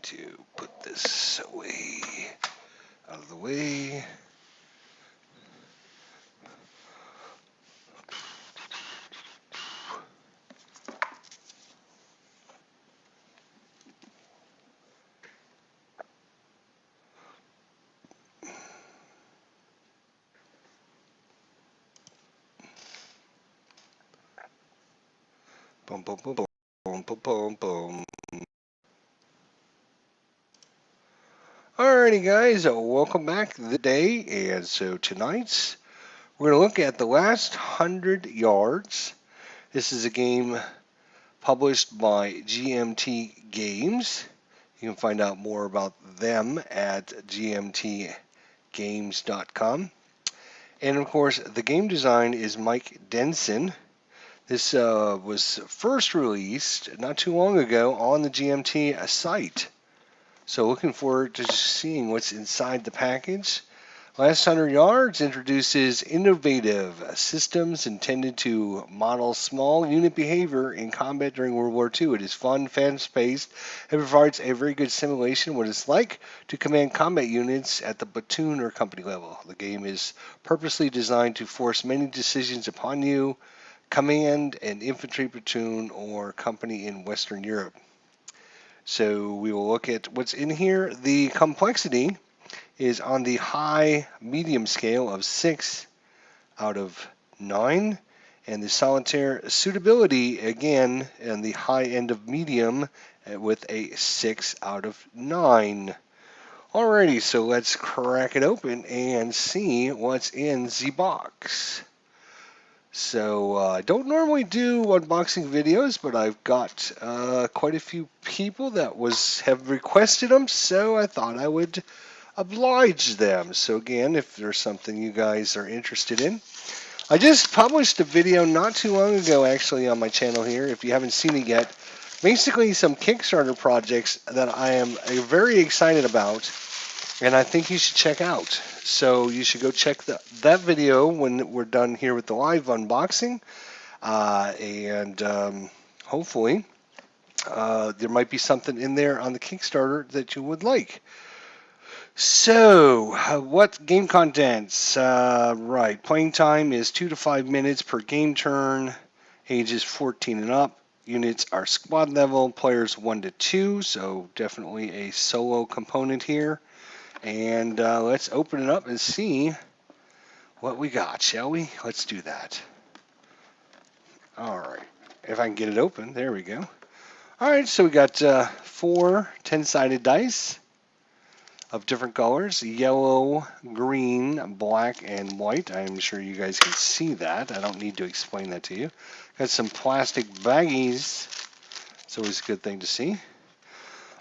to put this away, out of the way. Boom, boom, boom, boom, boom, boom, boom. Alrighty, guys, welcome back the day. And so tonight we're going to look at the last 100 yards. This is a game published by GMT Games. You can find out more about them at gmtgames.com. And of course, the game design is Mike Denson. This was first released not too long ago on the GMT site. So looking forward to seeing what's inside the package. Last 100 Yards introduces innovative systems intended to model small unit behavior in combat during World War II. It is fun, fast-paced, and provides a very good simulation of what it's like to command combat units at the platoon or company level. The game is purposely designed to force many decisions upon you, command an infantry platoon or company in Western Europe. So we will look at what's in here. The complexity is on the high medium scale of 6 out of 9, and the solitaire suitability again in the high end of medium with a 6 out of 9. Alrighty, so let's crack it open and see what's in the box. So I don't normally do unboxing videos, but I've got quite a few people that have requested them, so I thought I would oblige them. So again, if there's something you guys are interested in, I just published a video not too long ago actually on my channel here, if you haven't seen it yet. Basically some Kickstarter projects that I am very excited about and I think you should check out. So you should go check that video when we're done here with the live unboxing, and hopefully there might be something in there on the Kickstarter that you would like. So, what game contents? Right, playing time is 2 to 5 minutes per game turn, ages 14 and up. Units are squad level, players 1 to 2, so definitely a solo component here. And let's open it up and see what we got, shall we? Let's do that. All right, if I can get it open, there we go. All right, so we got 4 10-sided dice of different colors, yellow, green, black, and white. I'm sure you guys can see that. I don't need to explain that to you. Got some plastic baggies. It's always a good thing to see.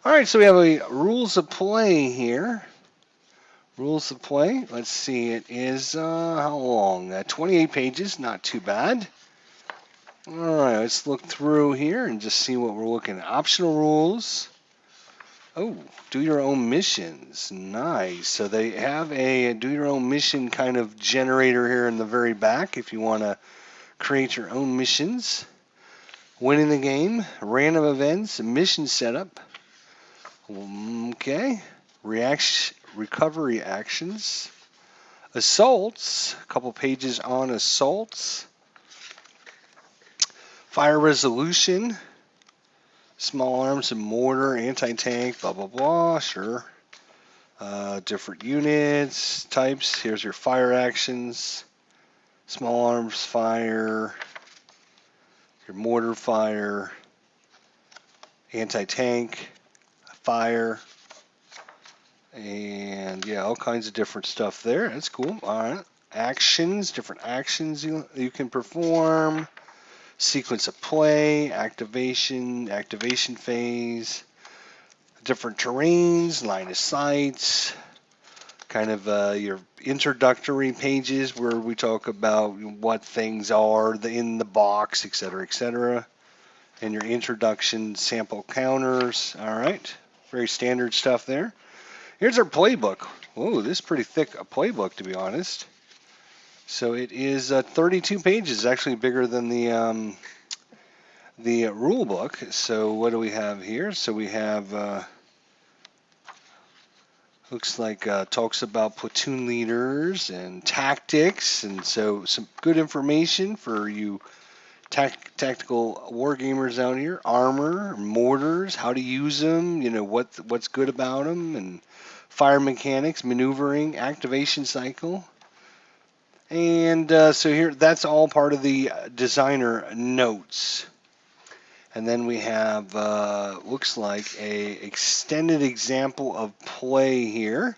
All right, so we have a rules of play here. Rules of play. Let's see. It is how long? 28 pages. Not too bad. All right, let's look through here and just see what we're looking at. Optional rules. Oh, do your own missions. Nice. So they have a do your own mission kind of generator here in the very back if you want to create your own missions. Winning the game, random events, mission setup. Okay. Recovery actions. Assaults. A couple pages on assaults. Fire resolution. Small arms and mortar, anti-tank, blah, blah, blah, sure. Different units, types. Here's your fire actions. Small arms fire, your mortar fire, anti-tank, fire, and yeah, all kinds of different stuff there. That's cool. All right. Actions, different actions you can perform. Sequence of play, activation phase, different terrains, line of sight, kind of your introductory pages where we talk about what things are in the box, etc., and your introduction sample counters. All right, very standard stuff there. Here's our playbook. Whoa, this is pretty thick a playbook, to be honest. So it is 32 pages, actually bigger than the rule book. So what do we have here? So we have Looks like talks about platoon leaders and tactics, and so some good information for you tactical war gamers out here. Armor, mortars, how to use them, what's good about them, and fire mechanics, maneuvering, activation cycle. And so here, that's all part of the designer notes. And then we have, looks like a extended example of play here.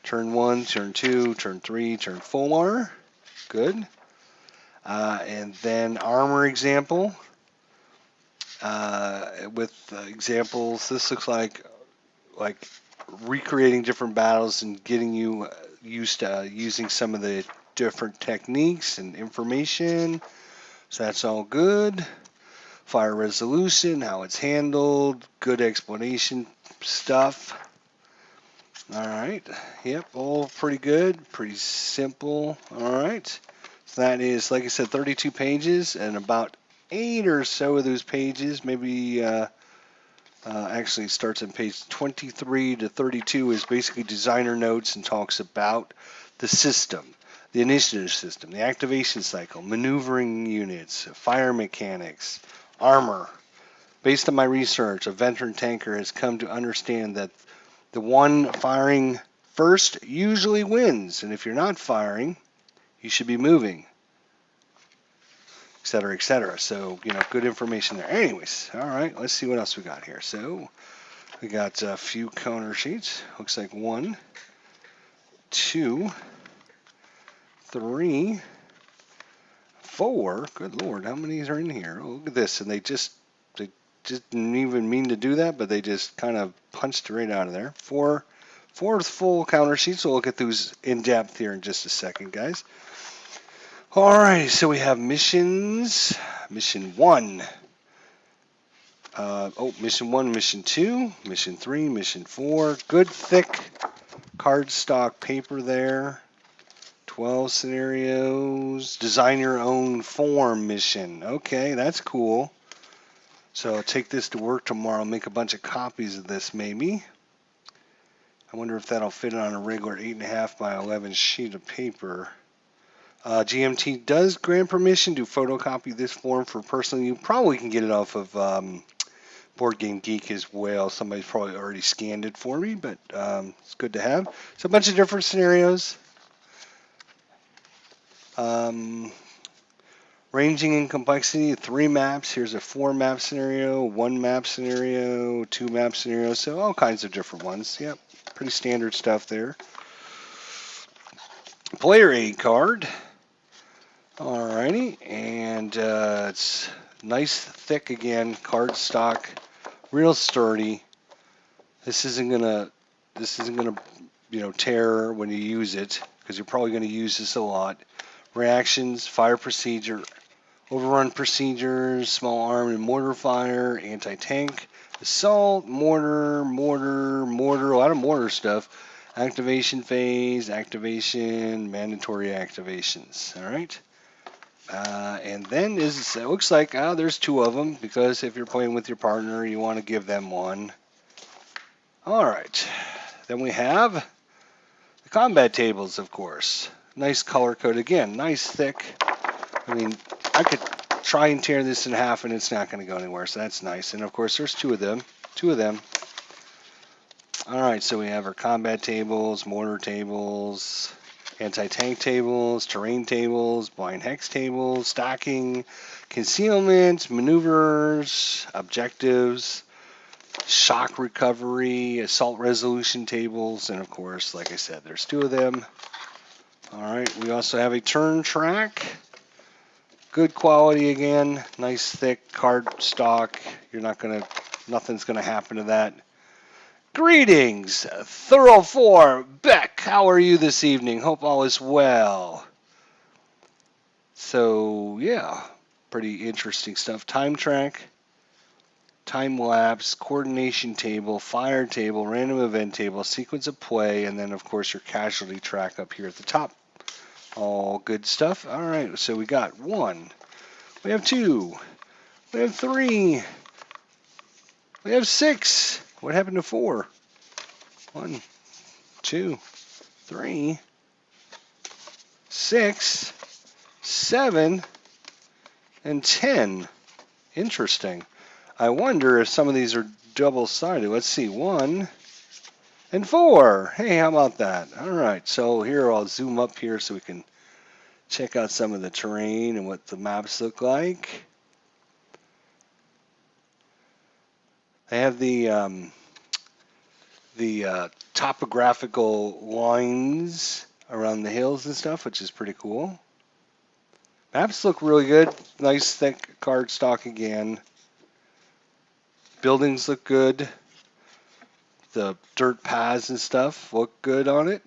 Turn 1, turn 2, turn 3, turn 4. Good. And then armor example with examples. This looks like recreating different battles and getting you used to using some of the different techniques and information. So that's all good. Fire resolution, how it's handled, good explanation stuff. All right. Yep, all pretty good, pretty simple. All right. So that is, like I said, 32 pages, and about 8 or so of those pages, maybe actually starts on page 23 to 32, is basically designer notes and talks about the system, the initiative system, the activation cycle, maneuvering units, fire mechanics, armor. Based on my research, a veteran tanker has come to understand that the one firing first usually wins, and if you're not firing, you should be moving, et cetera, et cetera. So, good information there. Anyways, all right, let's see what else we got here. So, we got a few counter sheets. Looks like 1, 2, 3, 4. Good Lord, how many are in here? Oh, look at this, and they just didn't even mean to do that, but they just kind of punched right out of there. Four full counter sheets. We'll look at those in depth here in just a second, guys. All right, so we have missions. Mission 1. Mission 1, Mission 2, Mission 3, Mission 4. Good thick cardstock paper there. 12 scenarios. Design your own form mission. Okay, that's cool. So I'll take this to work tomorrow, make a bunch of copies of this maybe. I wonder if that'll fit on a regular 8.5 by 11 sheet of paper. GMT does grant permission to photocopy this form for personal use. Probably can get it off of Board Game Geek as well. Somebody's probably already scanned it for me, but it's good to have. So a bunch of different scenarios. Ranging in complexity, 3 maps. Here's a 4-map scenario, 1-map scenario, 2-map scenario. So all kinds of different ones. Yep, pretty standard stuff there. Player aid card. Alrighty, and it's nice, thick again, cardstock, real sturdy. This isn't gonna tear when you use it, because you're probably gonna use this a lot. Reactions, fire procedure, overrun procedures, small arm and mortar fire, anti-tank, assault, mortar, a lot of mortar stuff. Activation phase, activation, mandatory activations. All right. And then it looks like there's 2 of them, because if you're playing with your partner, you want to give them one. All right. Then we have the combat tables, of course. Nice color code again. Nice thick. I mean, I could try and tear this in half, and it's not going to go anywhere, so that's nice. And of course, there's 2 of them. 2 of them. All right, so we have our combat tables, mortar tables, anti-tank tables, terrain tables, blind hex tables, stacking, concealment, maneuvers, objectives, shock recovery, assault resolution tables, and of course, like I said, there's 2 of them. All right, we also have a turn track. Good quality again, nice thick card stock. Nothing's gonna happen to that. Greetings, Thorough 4 Beck. How are you this evening? Hope all is well. So yeah, pretty interesting stuff. Time track, time lapse, coordination table, fire table, random event table, sequence of play, and then of course your casualty track up here at the top. All good stuff. All right, so we got 1, we have 2, we have 3, we have 6. What happened to 4? 1, 2, 3, 6, 7, and 10. Interesting. I wonder if some of these are double-sided. Let's see. 1 and 4. Hey, how about that? All right. So here I'll zoom up here so we can check out some of the terrain and what the maps look like. They have the topographical lines around the hills and stuff, which is pretty cool. Maps look really good. Nice thick cardstock again. Buildings look good. The dirt paths and stuff look good on it.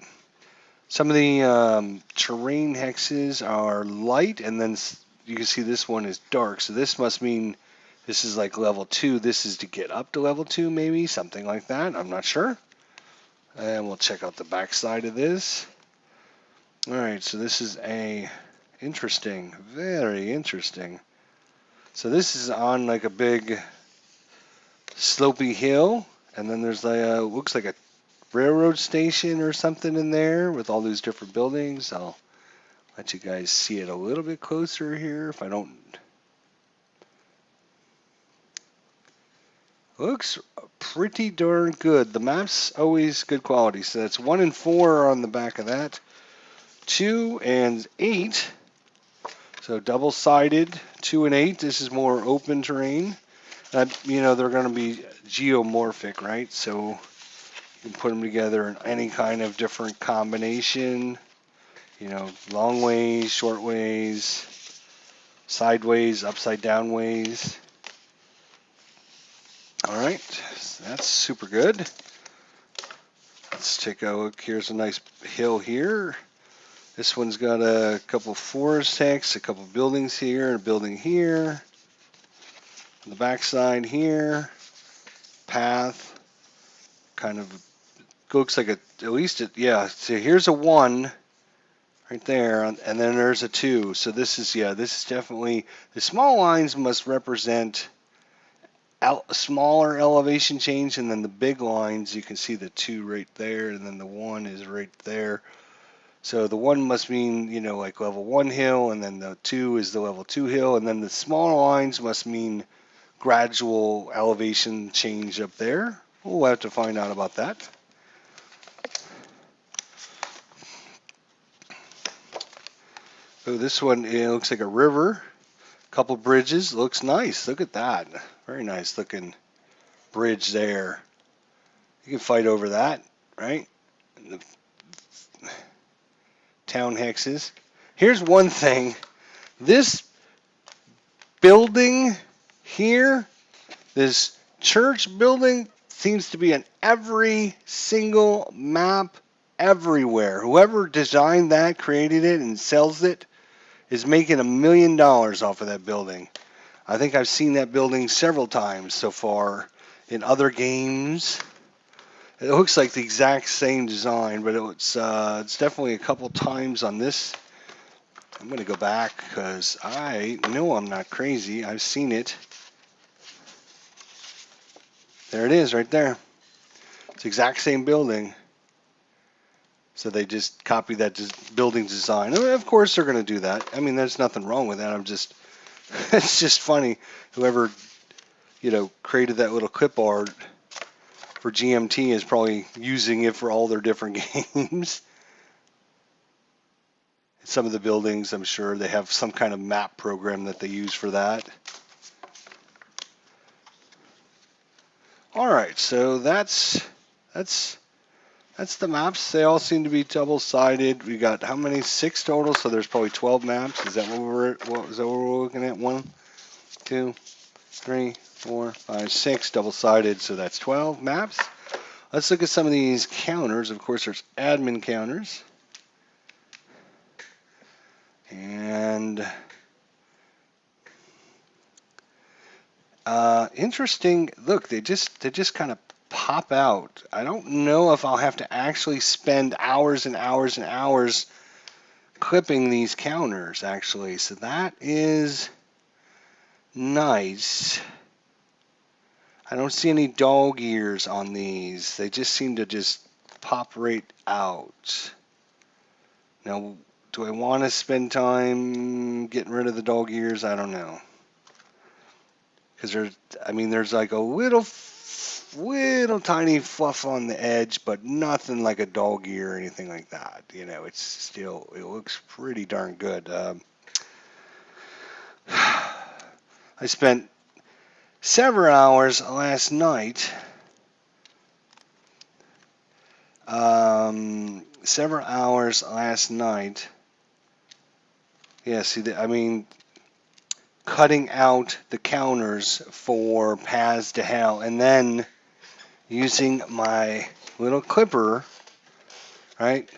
Some of the terrain hexes are light, and then you can see this one is dark. So this must mean this is like level 2. This is to get up to level 2, maybe something like that. I'm not sure. And we'll check out the back side of this. All right, so this is interesting, very interesting. So this is on like a big slopey hill, and then there's looks like a railroad station or something in there with all these different buildings. I'll let you guys see it a little bit closer here if I don't. Looks pretty darn good. The map's always good quality. So that's 1 and 4 are on the back of that. 2 and 8. So double-sided, 2 and 8. This is more open terrain. They're going to be geomorphic, right? So you can put them together in any kind of different combination. Long ways, short ways, sideways, upside down ways. All right, so that's super good. Let's take a look. Here's a nice hill here. This one's got a couple forest hex, a couple buildings here, and a building here. On the backside here, path, kind of looks like yeah. So here's a 1 right there, and then there's a 2. So this is definitely, the small lines must represent a smaller elevation change, and then the big lines, you can see the 2 right there, and then the 1 is right there. So the 1 must mean, like level 1 hill, and then the 2 is the level 2 hill, and then the smaller lines must mean gradual elevation change up there. We'll have to find out about that. Oh, this one, it looks like a river. Couple bridges. Looks nice. Look at that. Very nice looking bridge there. You can fight over that, right? The town hexes. Here's one thing. This building here, this church building, seems to be on every single map everywhere. Whoever designed that, created it, and sells it is making $1 million off of that building. I think I've seen that building several times so far in other games. It looks like the exact same design, but it's definitely a couple times on this. I'm going to go back because I know I'm not crazy. I've seen it. There it is right there. It's the exact same building. So they just copied that building design. I mean, of course they're going to do that. I mean, there's nothing wrong with that. It's just funny. Whoever, created that little clip art for GMT is probably using it for all their different games. Some of the buildings, I'm sure, they have some kind of map program that they use for that. All right, so that's the maps. They all seem to be double-sided. We got how many? 6 total. So there's probably 12 maps. Is that what we're looking at? 1, 2, 3, 4, 5, 6 double-sided. So that's 12 maps. Let's look at some of these counters. Of course, there's admin counters. And interesting. Look, they just kind of pop out. I don't know if I'll have to actually spend hours and hours and hours clipping these counters, actually. So that is nice. I don't see any dog ears on these. They just seem to just pop right out. Now, do I want to spend time getting rid of the dog ears? I don't know. Because there's like a little tiny fluff on the edge, but nothing like a dog ear or anything like that. It looks pretty darn good. I spent several hours last night. Several hours last night. Yeah, cutting out the counters for Paths to Hell, and then using my little clipper, right,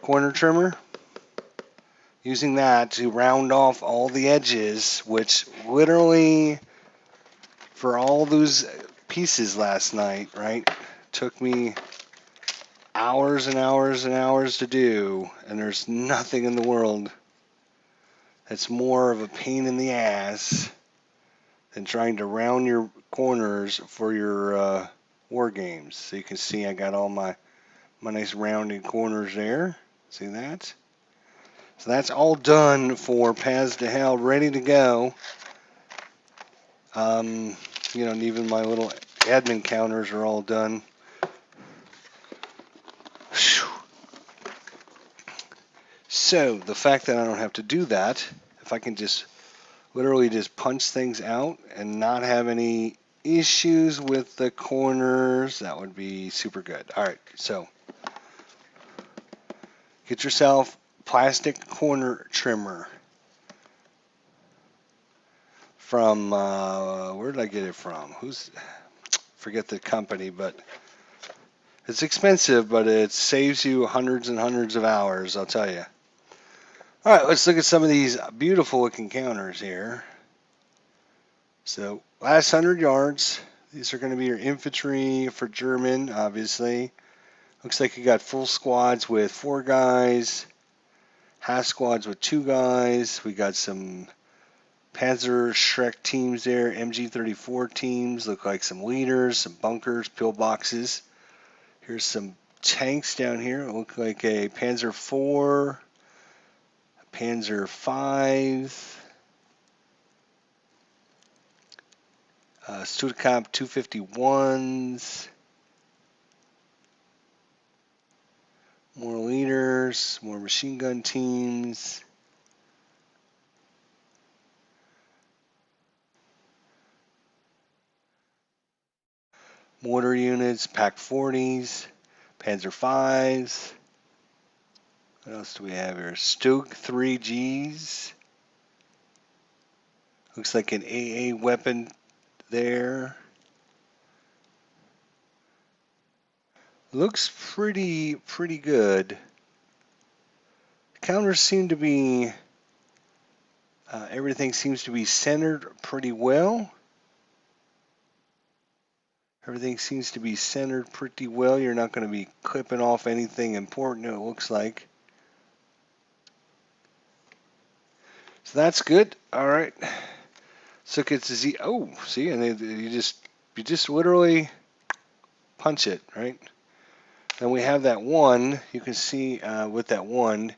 corner trimmer, using that to round off all the edges, which literally, for all those pieces last night, right, took me hours and hours and hours to do, and there's nothing in the world that's more of a pain in the ass than trying to round your corners for your war games. So you can see I got all my nice rounded corners there. See that? So that's all done for Paths to Hell, ready to go. And even my little admin counters are all done. Whew. So the fact that I don't have to do that, if I can just literally just punch things out and not have any issues with the corners, that would be super good. All right, so get yourself plastic corner trimmer from where did I get it from? Forget the company, but it's expensive, but it saves you hundreds and hundreds of hours, I'll tell you. All right, let's look at some of these beautiful looking counters here. So last 100 yards, these are going to be your infantry for German, obviously. Looks like you got full squads with 4 guys, half squads with 2 guys. We got some Panzer Shrek teams there, MG34 teams, look like some leaders, some bunkers, pillboxes. Here's some tanks down here. It look like a Panzer IV, a Panzer V, Stuttgart 251s, more leaders, more machine gun teams. Mortar units, Pack 40s, Panzer 5s. What else do we have here? Stug 3Gs. Looks like an AA weapon there. Looks pretty good. Counters seem to be, everything seems to be centered pretty well. Everything seems to be centered pretty well. You're not going to be clipping off anything important, it looks like. So that's good. All right. So it's Z. Oh, see, and you just literally punch it, right? Then we have that one. You can see with that one,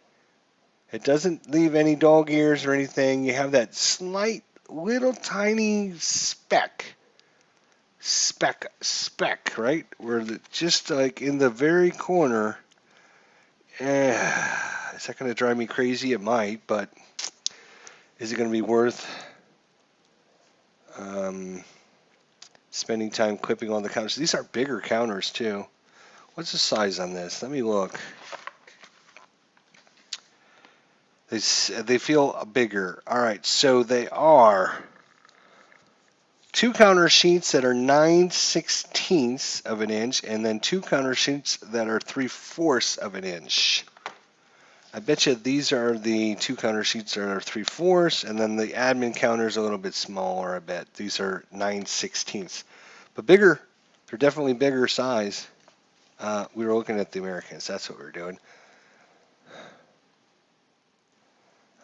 it doesn't leave any dog ears or anything. You have that slight little tiny speck, right? Where just like in the very corner. Is that going to drive me crazy? It might, but is it going to be worth spending time clipping on the counters? These are bigger counters too. What's the size on this? Let me look. They feel bigger. All right, so they are 2 counter sheets that are 9/16 of an inch, and then 2 counter sheets that are 3/4 of an inch. I bet you these are the 2 counter sheets that are 3/4, and then the admin counter is a little bit smaller, I bet. These are 9/16. But bigger. They're definitely bigger size. We were looking at the Americans. That's what we were doing.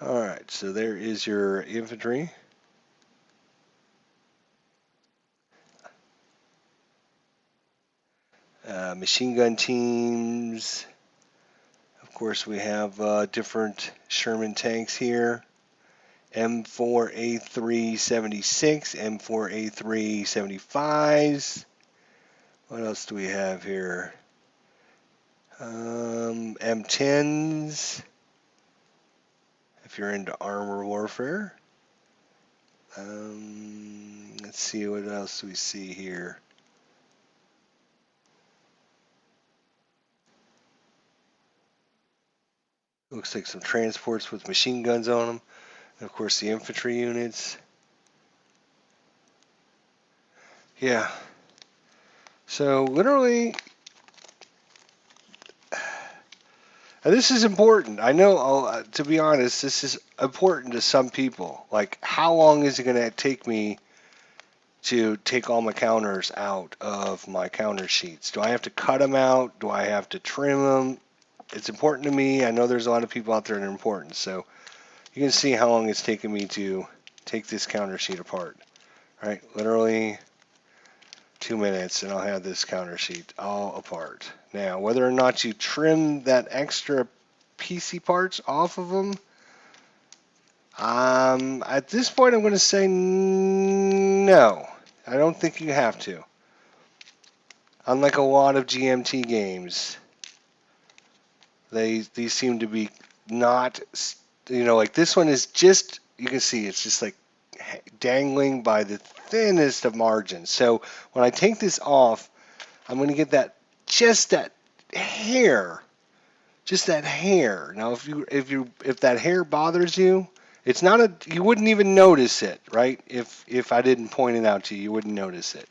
All right, so there is your infantry. Machine gun teams. Of course, we have different Sherman tanks here. M4A376, M4A375s. What else do we have here? M10s, if you're into armor warfare. Let's see, what else do we see here? Looks like some transports with machine guns on them. And of course, the infantry units. Yeah. So literally, and this is important. I know, to be honest, this is important to some people. Like, how long is it going to take me to take all my counters out of my counter sheets? Do I have to cut them out? Do I have to trim them? It's important to me. I know there's a lot of people out there that are important. So you can see how long it's taken me to take this counter sheet apart. All right, literally 2 minutes and I'll have this counter sheet all apart. Now, whether or not you trim that extra PC parts off of them, at this point I'm going to say no. I don't think you have to. Unlike a lot of GMT games, these seem to be not, like this one is just, you can see it's just like dangling by the thinnest of margins. So when I take this off, I'm going to get just that hair. Now, if that hair bothers you, it's not you wouldn't even notice it, right? If I didn't point it out to you, you wouldn't notice it.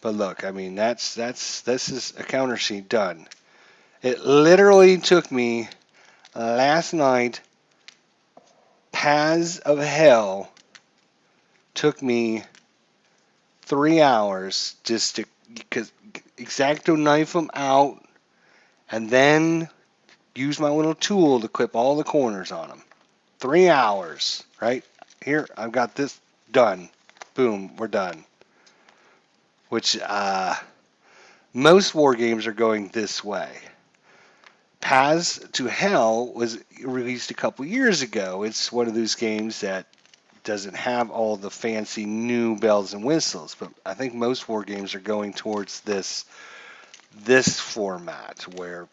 But look, I mean, this is a counter sheet done. It literally took me last night. Paths of Hell took me 3 hours just to X-Acto knife them out and then use my little tool to clip all the corners on them. 3 hours, right? Here, I've got this done. Boom, we're done. Which, most war games are going this way. Paths to Hell was released a couple years ago. It's one of those games that doesn't have all the fancy new bells and whistles, but I think most war games are going towards this format where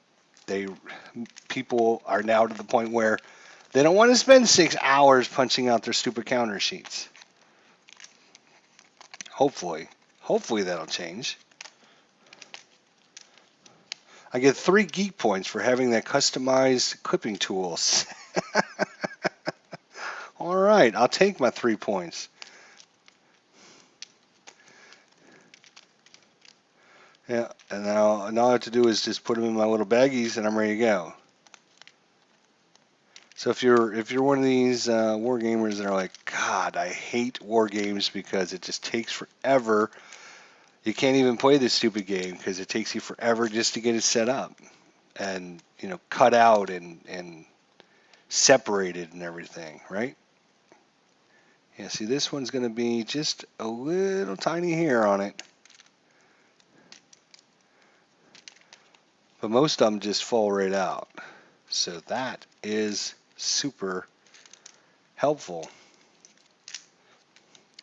people are now to the point where they don't want to spend 6 hours punching out their stupid counter sheets. Hopefully that'll change. I get 3 geek points for having that customized clipping tools. All right, I'll take my 3 points. Yeah, and now all I have to do is just put them in my little baggies, and I'm ready to go. So if you're one of these war gamers that are like, God, I hate war games because it just takes forever. You can't even play this stupid game because it takes you forever just to get it set up and cut out and separated and everything, right? Yeah, see, this one's going to be just a little tiny hair on it. But most of them just fall right out. So that is super helpful.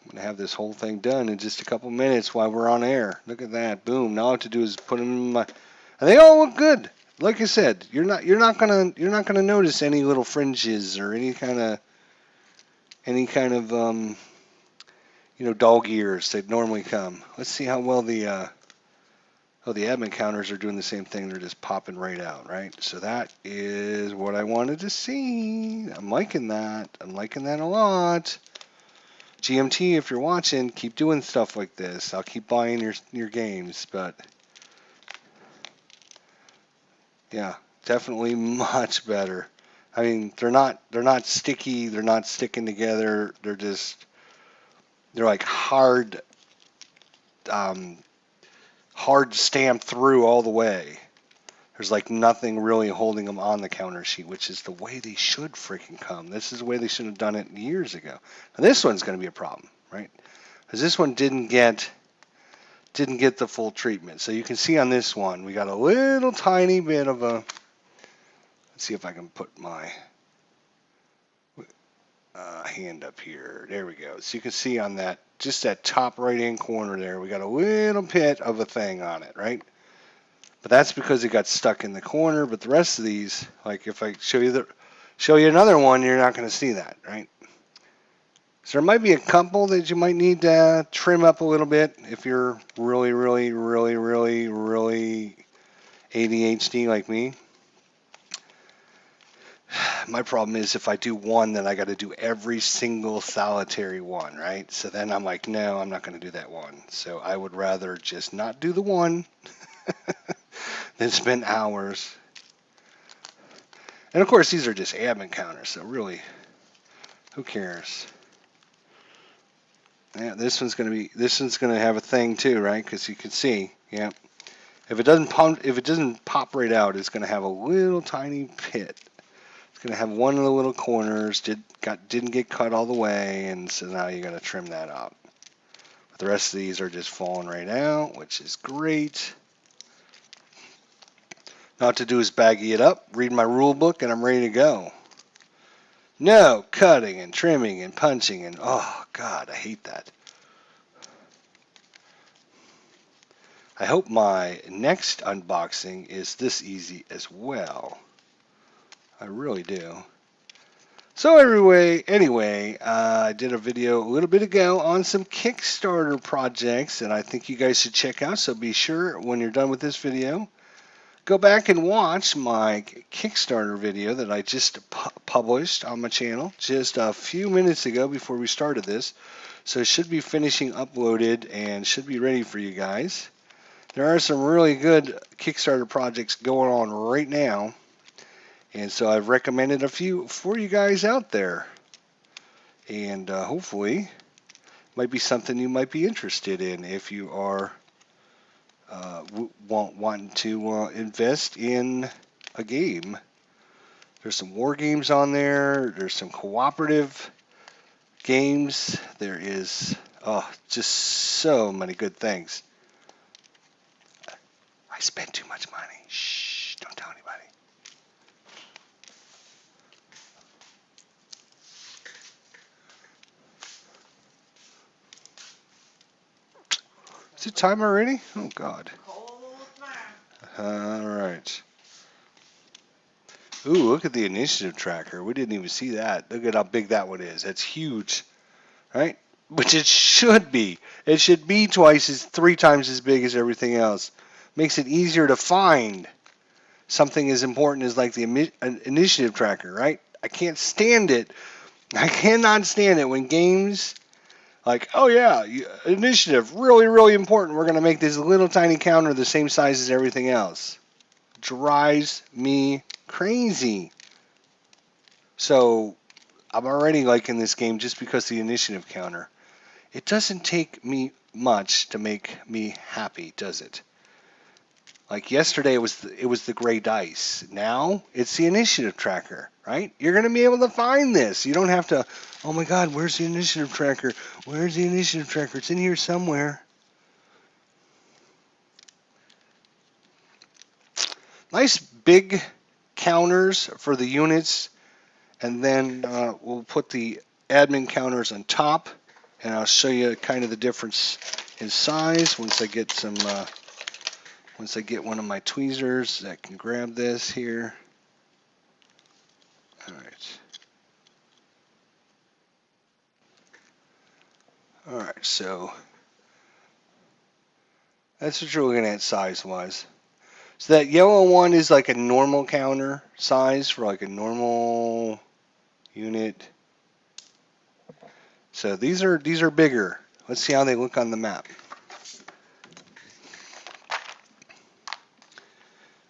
I'm going to have this whole thing done in just a couple minutes while we're on air. Look at that. Boom. Now all I have to do is put them in my... And they all look good. Like I said, you're not gonna notice any little fringes or any kind of dog ears that normally come. Let's see how well the admin counters are doing the same thing. They're just popping right out, right? So that is what I wanted to see. I'm liking that. I'm liking that a lot. GMT, if you're watching, keep doing stuff like this. I'll keep buying your games, but yeah, definitely much better. I mean, they're not sticky. They're not sticking together. They're like hard stamped through all the way. There's like nothing really holding them on the counter sheet, which is the way they should freaking come. This is the way they should have done it years ago. Now this one's going to be a problem, right? Because this one didn't get didn't get the full treatment. So you can see on this one, we got a little tiny bit of a, let's see if I can put my hand up here. There we go. So you can see on that, just that top right-hand corner there, we got a little bit of a thing on it, right? But that's because it got stuck in the corner. But the rest of these, like if I show you another one, you're not going to see that, right? So there might be a couple that you might need to trim up a little bit if you're really, really, really, really, really ADHD like me. My problem is if I do one, then I got to do every single solitary one, right? So then I'm like, no, I'm not going to do that one. So I would rather just not do the one than spend hours. And of course, these are just admin counters, so really, who cares? Yeah, this one's gonna have a thing too, right? Because you can see, yeah. If it doesn't pop right out, it's gonna have a little tiny pit. It's gonna have one of the little corners didn't get cut all the way, and so now you gotta trim that up. But the rest of these are just falling right out, which is great. Now what to do is baggy it up, read my rule book, and I'm ready to go. No cutting and trimming and punching and oh God, I hate that. I hope my next unboxing is this easy as well. I really do. So anyway, I did a video a little bit ago on some Kickstarter projects that I think you guys should check out. So be sure when you're done with this video, go back and watch my Kickstarter video that I just published on my channel just a few minutes ago before we started this. So it should be finishing uploaded and should be ready for you guys. There are some really good Kickstarter projects going on right now, and so I've recommended a few for you guys out there, and hopefully might be something you might be interested in if you are wanting to invest in a game. There's some war games on there. There's some cooperative games. There is just so many good things. I spent too much money. Shh, don't tell anybody. Is it time already? Oh, God. All right. Ooh, look at the initiative tracker. We didn't even see that. Look at how big that one is. That's huge, right? Which it should be. It should be three times as big as everything else. Makes it easier to find something as important as like the initiative tracker, right? I can't stand it. I cannot stand it when games like, oh yeah, initiative, really, really important. We're going to make this little tiny counter the same size as everything else. Drives me crazy. So I'm already liking this game just because the initiative counter. It doesn't take me much to make me happy, does it? Like yesterday, it was the gray dice. Now it's the initiative tracker, right? You're going to be able to find this. You don't have to, oh my God, where's the initiative tracker? Where's the initiative tracker? It's in here somewhere. Nice big counters for the units, and then we'll put the admin counters on top, and I'll show you kind of the difference in size once I get some. Once I get one of my tweezers that can grab this here. All right. All right, so that's what you're looking at size-wise. So that yellow one is like a normal counter size for like a normal unit. So these are bigger. Let's see how they look on the map.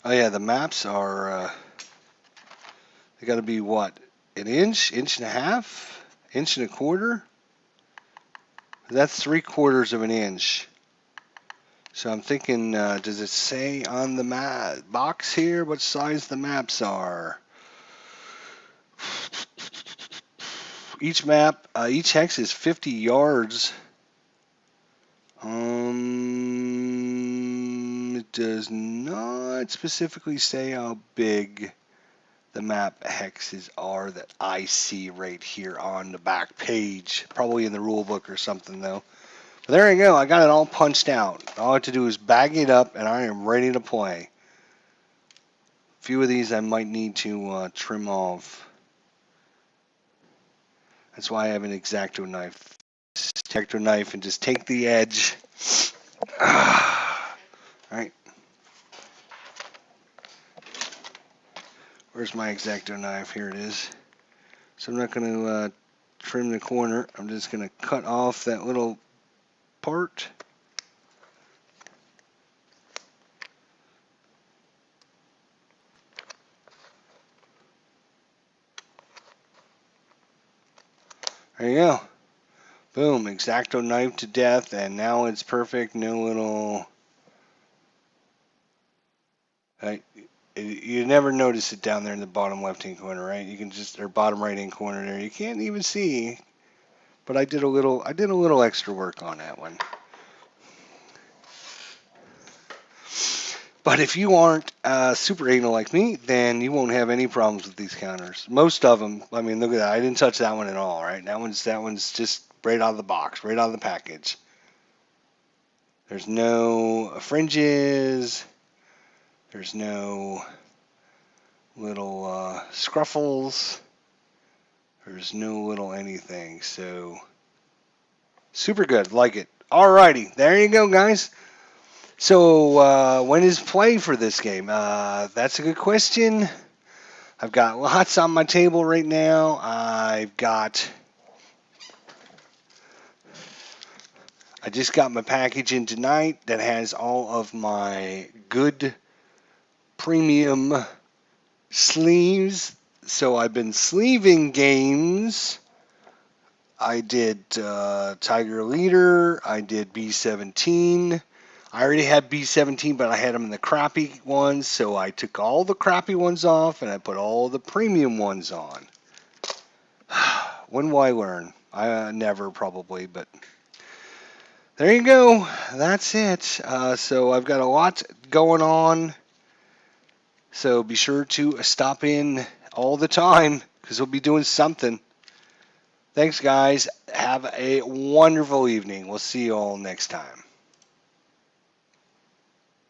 Oh yeah, the maps are they got to be what, an inch, inch and a half, inch and a quarter. That's 3/4 of an inch. So I'm thinking, does it say on the box here what size the maps are? Each map, each hex is 50 yards It does not specifically say how big the map hexes are that I see right here on the back page. Probably in the rule book or something, though. But there you go. I got it all punched out. All I have to do is bag it up, and I am ready to play. A few of these I might need to trim off. That's why I have an X-Acto knife. X-Acto knife and just take the edge. Alright. Where's my X-Acto knife? Here it is. So I'm not going to trim the corner. I'm just going to cut off that little part. There you go. Boom, X-Acto knife to death, and now it's perfect. No little... you never notice it down there in the bottom left-hand corner, right? You can just, or bottom right-hand corner there. You can't even see, but I did a little extra work on that one. But if you aren't super anal like me, then you won't have any problems with these counters. Most of them, I mean, look at that. I didn't touch that one at all, right? That one's just right out of the box, right out of the package. There's no fringes. There's no little scruffles. There's no little anything. So, super good. Like it. Alrighty. There you go, guys. So, when is play for this game? That's a good question. I've got lots on my table right now. I just got my package in tonight that has all of my good premium sleeves. So I've been sleeving games. I did Tiger Leader. I did B-17. I already had B-17, but I had them in the crappy ones, so I took all the crappy ones off and I put all the premium ones on. When will I learn? Never, probably, but there you go. That's it. So I've got a lot going on, so be sure to stop in all the time because we'll be doing something. Thanks, guys. Have a wonderful evening. We'll see you all next time.